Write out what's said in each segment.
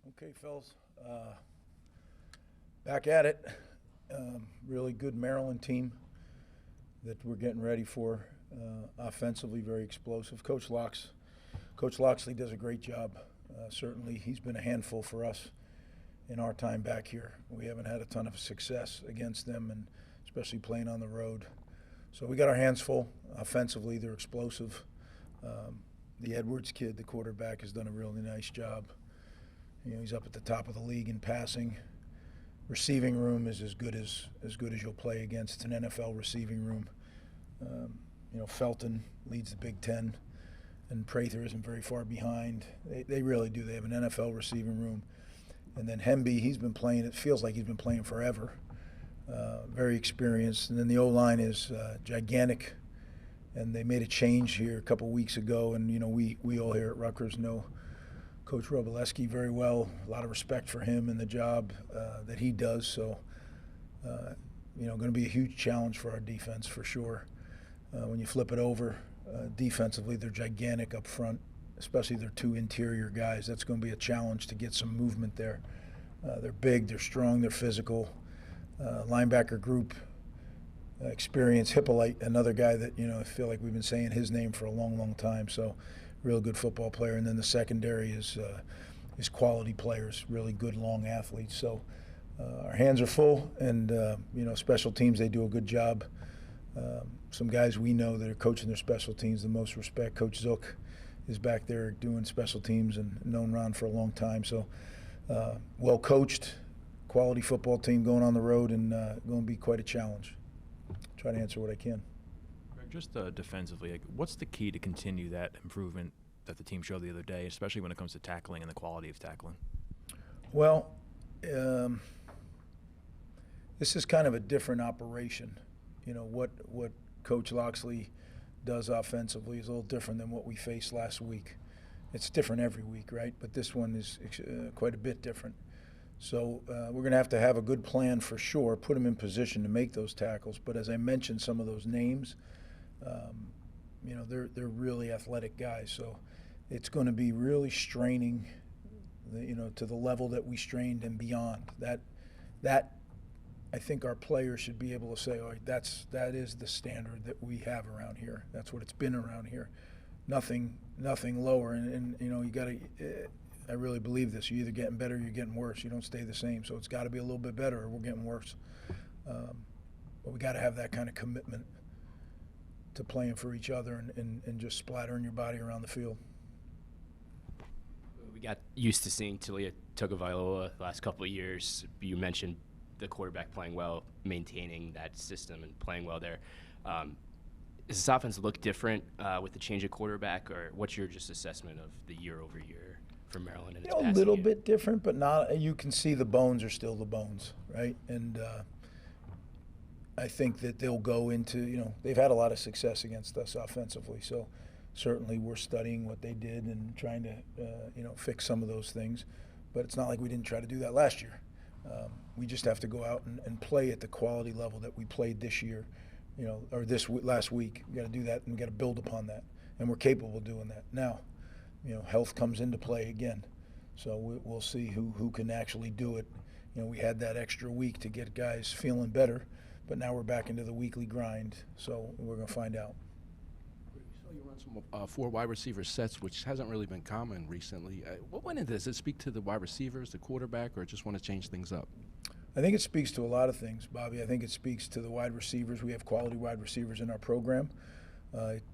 Okay, fellas, back at it. Really good Maryland team that we're getting ready for. Offensively, very explosive. Coach Loxley does a great job. Certainly, he's been a handful for us in our time back here. We haven't had a ton of success against them, and especially playing on the road. So we got our hands full. Offensively, they're explosive. The Edwards kid, the quarterback, has done a really nice job. You know, he's up at the top of the league in passing. Receiving room is as good as you'll play against. It's an NFL receiving room. Felton leads the Big Ten, and Prather isn't very far behind. They really do. They have an NFL receiving room. And then Hemby, he's been playing. It feels like he's been playing forever. Very experienced. And then the O-line is gigantic. And they made a change here a couple weeks ago. And, we all here at Rutgers know Coach Robleski very well. A lot of respect for him and the job that he does. So, going to be a huge challenge for our defense for sure. When you flip it over, defensively, they're gigantic up front, especially their two interior guys. That's going to be a challenge to get some movement there. They're big, they're strong, they're physical. Linebacker group, experience. Hippolyte, another guy that, I feel like we've been saying his name for a long, long time. So, real good football player. And then the secondary is quality players, really good long athletes. So our hands are full, and special teams, they do a good job. Some guys we know that are coaching their special teams, the most respect. Coach Zook is back there doing special teams and known Ron for a long time. So well coached, quality football team going on the road, and going to be quite a challenge. Try to answer what I can. Just defensively, what's the key to continue that improvement that the team showed the other day, especially when it comes to tackling and the quality of tackling? Well, this is kind of a different operation. What Coach Loxley does offensively is a little different than what we faced last week. It's different every week, right? But this one is quite a bit different. So we're going to have a good plan for sure, put them in position to make those tackles. But as I mentioned, some of those names, they're really athletic guys. So it's going to be really straining, to the level that we strained and beyond. That I think our players should be able to say, all right, that is the standard that we have around here. That's what it's been around here. Nothing lower. And you got to. I really believe this. You're either getting better or you're getting worse. You don't stay the same. So it's got to be a little bit better or we're getting worse. But we got to have that kind of commitment to playing for each other and just splattering your body around the field. We got used to seeing Talia Tagovailoa the last couple of years. You mentioned the quarterback playing well, maintaining that system and playing well there. Does this offense look different with the change of quarterback, or what's your just assessment of the year-over-year for Maryland? And its a little bit different, but not. You can see the bones are still the bones, right? And I think that they'll go into, they've had a lot of success against us offensively. So certainly we're studying what they did and trying to, fix some of those things. But it's not like we didn't try to do that last year. We just have to go out and play at the quality level that we played this year, or last week. We got to do that, and we got to build upon that. And we're capable of doing that. Now, health comes into play again. So we'll see who can actually do it. We had that extra week to get guys feeling better. But now we're back into the weekly grind, so we're going to find out. So you run some 4 wide receiver sets, which hasn't really been common recently. What went into this? Does it speak to the wide receivers, the quarterback, or just want to change things up? I think it speaks to a lot of things, Bobby. I think it speaks to the wide receivers. We have quality wide receivers in our program.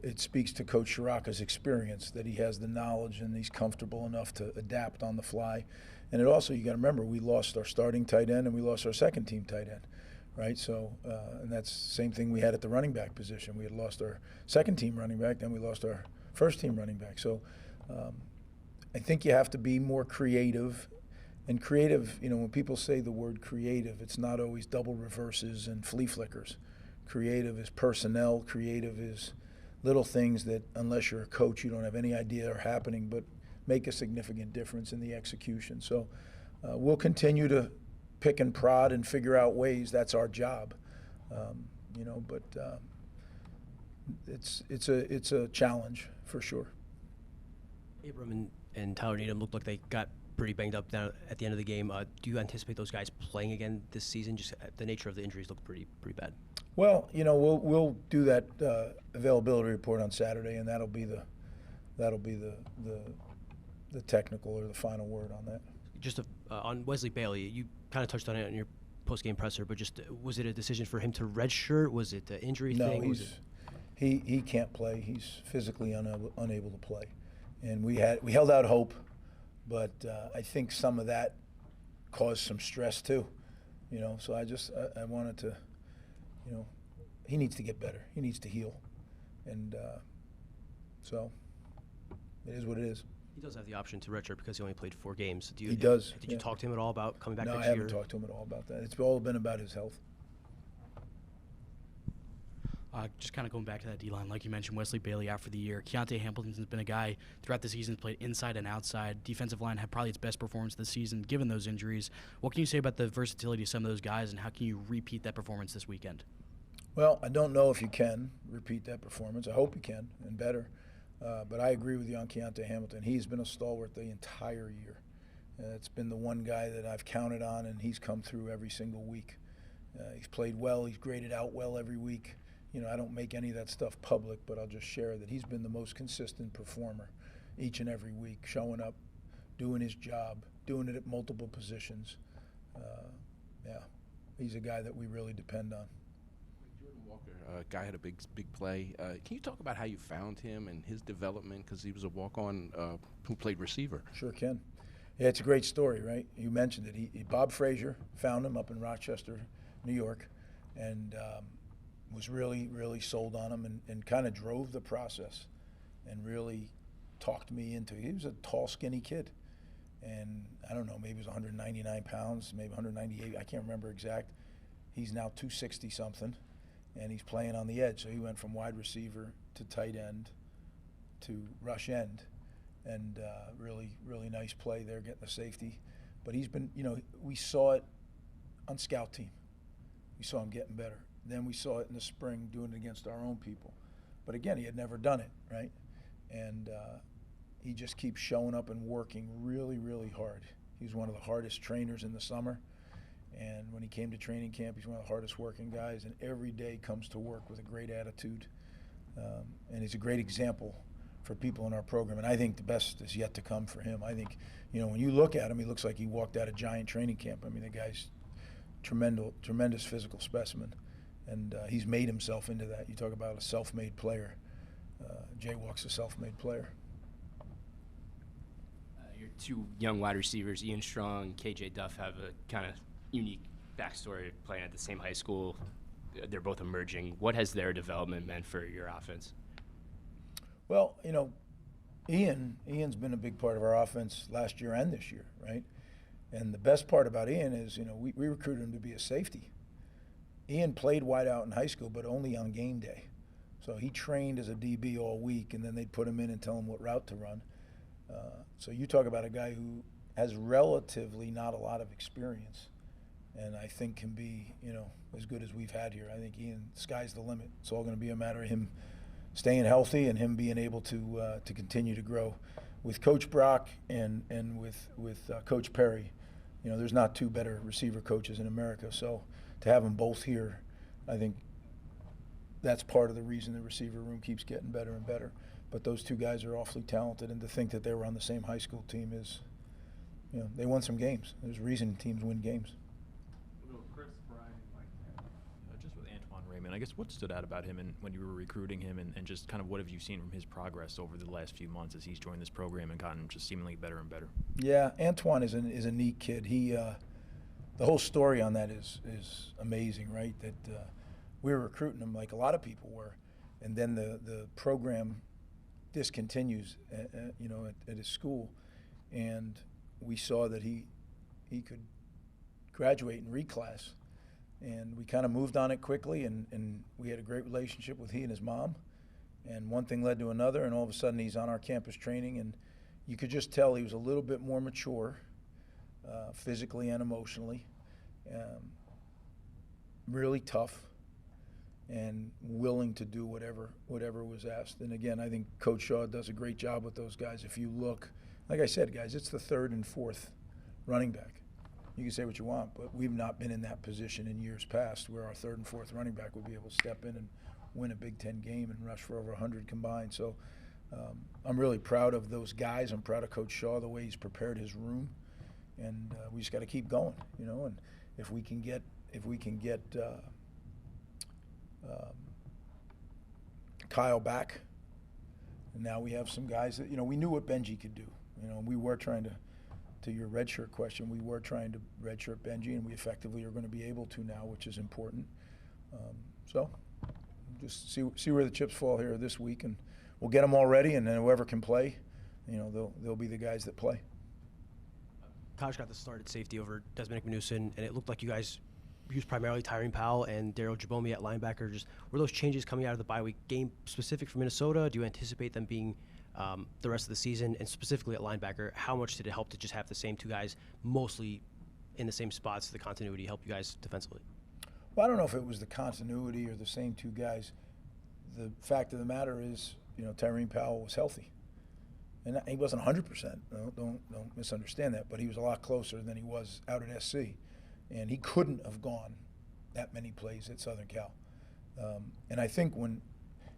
It speaks to Coach Shiraka's experience, that he has the knowledge and he's comfortable enough to adapt on the fly. And it also, you got to remember, we lost our starting tight end and we lost our second team tight end. Right, so and that's the same thing we had at the running back position. We had lost our second team running back, then we lost our first team running back. So I think you have to be more creative. And creative, when people say the word creative, it's not always double reverses and flea flickers. Creative is personnel. Creative is little things that, unless you're a coach, you don't have any idea are happening, but make a significant difference in the execution. So we'll continue to pick and prod and figure out ways. That's our job, But it's a challenge for sure. Abram and Tyler Needham looked like they got pretty banged up down at the end of the game. Do you anticipate those guys playing again this season? Just the nature of the injuries look pretty bad. Well, we'll do that availability report on Saturday, and that'll be the technical or the final word on that. Just on Wesley Bailey, you kind of touched on it in your post-game presser, but just was it a decision for him to redshirt? Was it an injury thing? No, he can't play. He's physically unable to play, and we held out hope, but I think some of that caused some stress too. So I wanted to, he needs to get better. He needs to heal, and so it is what it is. He does have the option to redshirt because he only played 4 games. He does. Did you talk to him at all about coming back No, next I year? haven't talked to him at all about that. It's all been about his health. Just kind of going back to that D-line, like you mentioned, Wesley Bailey out for the year. Keontae Hamilton's been a guy throughout the season, played inside and outside. Defensive line had probably its best performance this season, given those injuries. What can you say about the versatility of some of those guys, and how can you repeat that performance this weekend? Well, I don't know if you can repeat that performance. I hope you can, and better. But I agree with you on Keontae Hamilton. He's been a stalwart the entire year. It's been the one guy that I've counted on, and he's come through every single week. He's played well. He's graded out well every week. I don't make any of that stuff public, but I'll just share that he's been the most consistent performer each and every week, showing up, doing his job, doing it at multiple positions. He's a guy that we really depend on. Jordan Walker, guy had a big play. Can you talk about how you found him and his development? Because he was a walk-on who played receiver. Sure can. Yeah, it's a great story, right? You mentioned it. Bob Frazier found him up in Rochester, New York, and was really, really sold on him and kind of drove the process and really talked me into it. He was a tall, skinny kid. And I don't know, maybe he was 199 pounds, maybe 198. I can't remember exact. He's now 260-something, and he's playing on the edge. So he went from wide receiver to tight end to rush end. And really, really nice play there, getting the safety. But he's been, we saw it on scout team. We saw him getting better. Then we saw it in the spring doing it against our own people. But again, he had never done it, right? And he just keeps showing up and working really, really hard. He's one of the hardest trainers in the summer. And when he came to training camp, he's one of the hardest working guys, and every day comes to work with a great attitude. And he's a great example for people in our program. And I think the best is yet to come for him. I think, when you look at him, he looks like he walked out of Giant training camp. I mean, the guy's tremendous physical specimen. And he's made himself into that. You talk about a self-made player. Jay Walk's a self-made player. Your 2 young wide receivers, Ian Strong and KJ Duff, have a kind of unique backstory playing at the same high school. They're both emerging. What has their development meant for your offense? Well, Ian's been a big part of our offense last year and this year, right? And the best part about Ian is, we recruited him to be a safety. Ian played wide out in high school, but only on game day. So he trained as a DB all week, and then they'd put him in and tell him what route to run. So you talk about a guy who has relatively not a lot of experience, and I think can be, as good as we've had here. I think Ian, sky's the limit. It's all going to be a matter of him staying healthy and him being able to continue to grow. With Coach Brock and with Coach Perry, there's not 2 better receiver coaches in America. So to have them both here, I think that's part of the reason the receiver room keeps getting better and better. But those 2 guys are awfully talented, and to think that they were on the same high school team is, they won some games. There's a reason teams win games. Just with Antoine Raymond, I guess what stood out about him and when you were recruiting him, and just kind of what have you seen from his progress over the last few months as he's joined this program and gotten just seemingly better and better? Yeah, Antoine is a neat kid. He the whole story on that is amazing, right? That we were recruiting him like a lot of people were, and then the program discontinues, at his school, and we saw that he could graduate and reclass, and we kind of moved on it quickly, and we had a great relationship with he and his mom, and one thing led to another, and all of a sudden he's on our campus training, and you could just tell he was a little bit more mature, physically and emotionally, really tough, and willing to do whatever was asked. And again, I think Coach Shaw does a great job with those guys. If you look, Like I said, guys, it's the third and fourth running back. You can say what you want, but we've not been in that position in years past where our third and fourth running back would be able to step in and win a Big Ten game and rush for over 100 combined. So I'm really proud of those guys. I'm proud of Coach Shaw, the way he's prepared his room, and we just got to keep going, you know. And if we can get Kyle back, and now we have some guys that, you know, we knew what Benji could do. You know, we were trying to your redshirt question, we were trying to redshirt Benji, and we effectively are going to be able to now, which is important. So just see where the chips fall here this week, and we'll get them all ready, and then whoever can play, you know, they'll be the guys that play. Kaj got the start at safety over Desmond Manuson, and it looked like you guys used primarily Tyreen Powell and Daryl Jabomi at linebacker. Just were those changes coming out of the bye week game specific for Minnesota? Do you anticipate them being the rest of the season? And specifically at linebacker, how much did it help to just have the same two guys mostly in the same spots? The continuity help you guys defensively? Well, I don't know if it was the continuity or the same two guys. The fact of the matter is, you know, Tyreen Powell was healthy. And he wasn't 100%. Don't misunderstand that. But he was a lot closer than he was out at SC. And he couldn't have gone that many plays at Southern Cal. And I think when,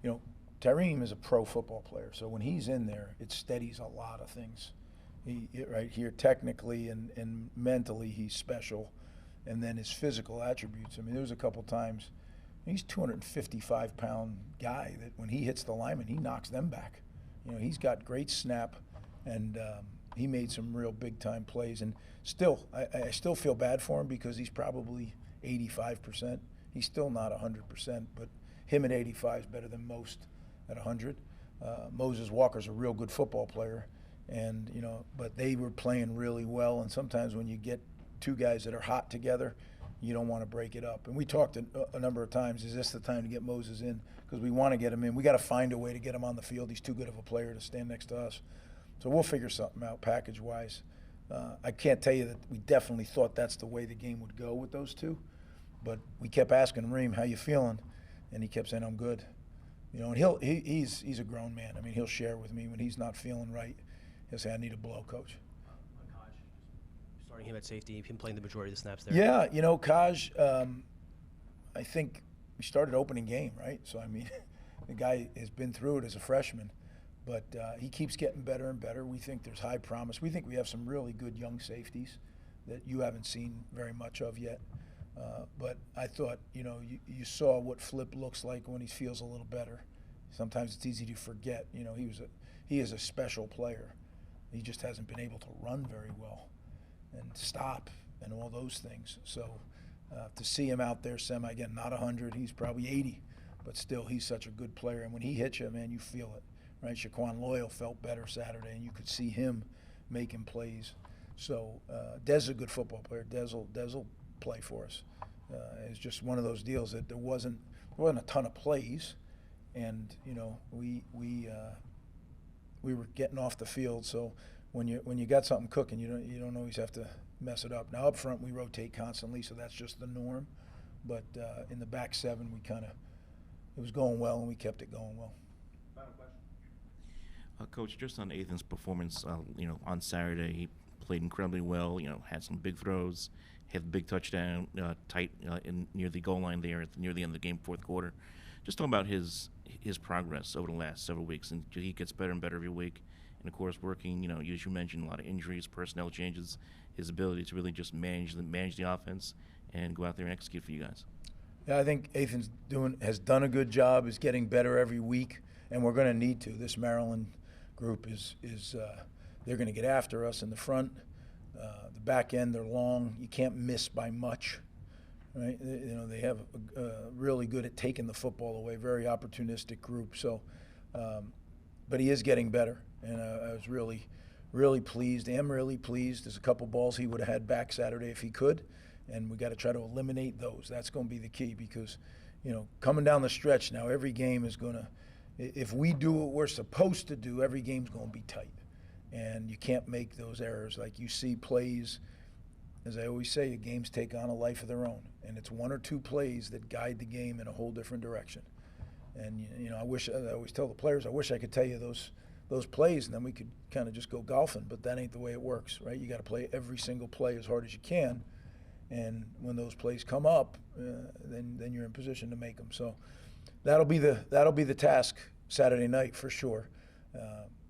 you know, Tyreen is a pro football player. So when he's in there, it steadies a lot of things. Right here, technically and mentally, he's special. And then his physical attributes. I mean, there was a couple times, he's a 255-pound guy that when he hits the lineman, he knocks them back. You know, he's got great snap, and he made some real big-time plays. And still, I still feel bad for him because he's probably 85%. He's still not 100%, but him at 85 is better than most at 100. Moses Walker's a real good football player, and, you know, but they were playing really well. And sometimes when you get two guys that are hot together, you don't want to break it up. And we talked a number of times, is this the time to get Moses in? Because we want to get him in. We got to find a way to get him on the field. He's too good of a player to stand next to us. So we'll figure something out package-wise. I can't tell you that we definitely thought that's the way the game would go with those two. But we kept asking Reem, how you feeling? And he kept saying, I'm good. You know, and he's a grown man. I mean, he'll share with me when he's not feeling right. He'll say, I need a blow, coach. Starting him at safety, him playing the majority of the snaps there. Yeah, you know, Kaj, I think we started opening game, right? So, I mean, the guy has been through it as a freshman, but he keeps getting better and better. We think there's high promise. We think we have some really good young safeties that you haven't seen very much of yet. But I thought, you know, you saw what Flip looks like when he feels a little better. Sometimes it's easy to forget. You know, he is a special player. He just hasn't been able to run very well and stop and all those things. So to see him out there again, not 100, he's probably 80, but still he's such a good player. And when he hits you, man, you feel it, right? Shaquan Loyal felt better Saturday, and you could see him making plays. So Des is a good football player. Des will play for us. It's just one of those deals that there wasn't a ton of plays, and you know we were getting off the field. So when you got something cooking, you don't always have to mess it up. Now up front we rotate constantly, so that's just the norm. But in the back seven, it was going well, and we kept it going well. Final question. Coach, just on Ethan's performance, you know, on Saturday, he played incredibly well. You know, had some big throws, had the big touchdown tight near the goal line there near the end of the game, fourth quarter. Just talk about his progress over the last several weeks, and he gets better and better every week. And of course, working, you know, as you mentioned, a lot of injuries, personnel changes, his ability to really just manage the offense and go out there and execute for you guys. Yeah, I think Ethan's has done a good job. Is getting better every week, and we're going to need to. This Maryland group is they're going to get after us in the front. The back end, they're long. You can't miss by much, right? You know, they have really good at taking the football away. Very opportunistic group. So, but he is getting better, and I was really, really pleased. Am really pleased. There's a couple balls he would have had back Saturday if he could, and we got to try to eliminate those. That's going to be the key because, you know, coming down the stretch now, every game is going to. If we do what we're supposed to do, every game's going to be tight. And you can't make those errors. Like you see plays, as I always say, games take on a life of their own. And it's one or two plays that guide the game in a whole different direction. And, you know, I always tell the players, I wish I could tell you those plays, and then we could kind of just go golfing. But that ain't the way it works, right? You got to play every single play as hard as you can, and when those plays come up, then you're in position to make them. So that'll be the task Saturday night for sure.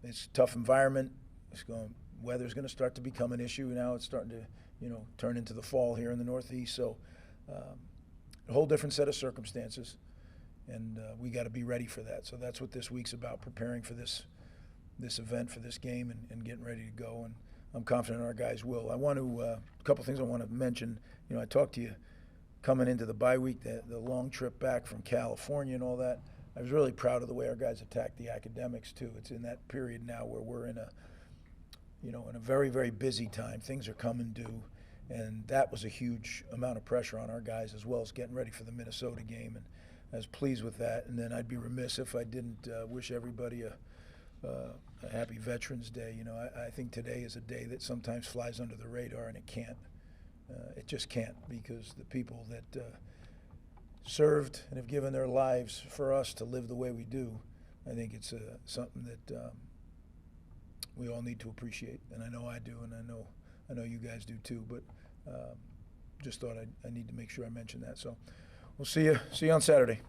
It's a tough environment. Weather's going to start to become an issue now. It's starting to turn into the fall here in the Northeast. So a whole different set of circumstances, and we got to be ready for that. So that's what this week's about: preparing for this event, for this game, and getting ready to go. And I'm confident our guys will. I want to a couple things I want to mention. I talked to you coming into the bye week, the long trip back from California and all that. I was really proud of the way our guys attacked the academics too. It's in that period now where we're in a very, very busy time. Things are coming due, and that was a huge amount of pressure on our guys, as well as getting ready for the Minnesota game. And I was pleased with that. And then I'd be remiss if I didn't wish everybody a happy Veterans Day. I think today is a day that sometimes flies under the radar, and it can't. It just can't, because the people that served and have given their lives for us to live the way we do, I think it's something that we all need to appreciate, and I know I do, and I know you guys do too. But just thought I need to make sure I mention that. So we'll see you on Saturday.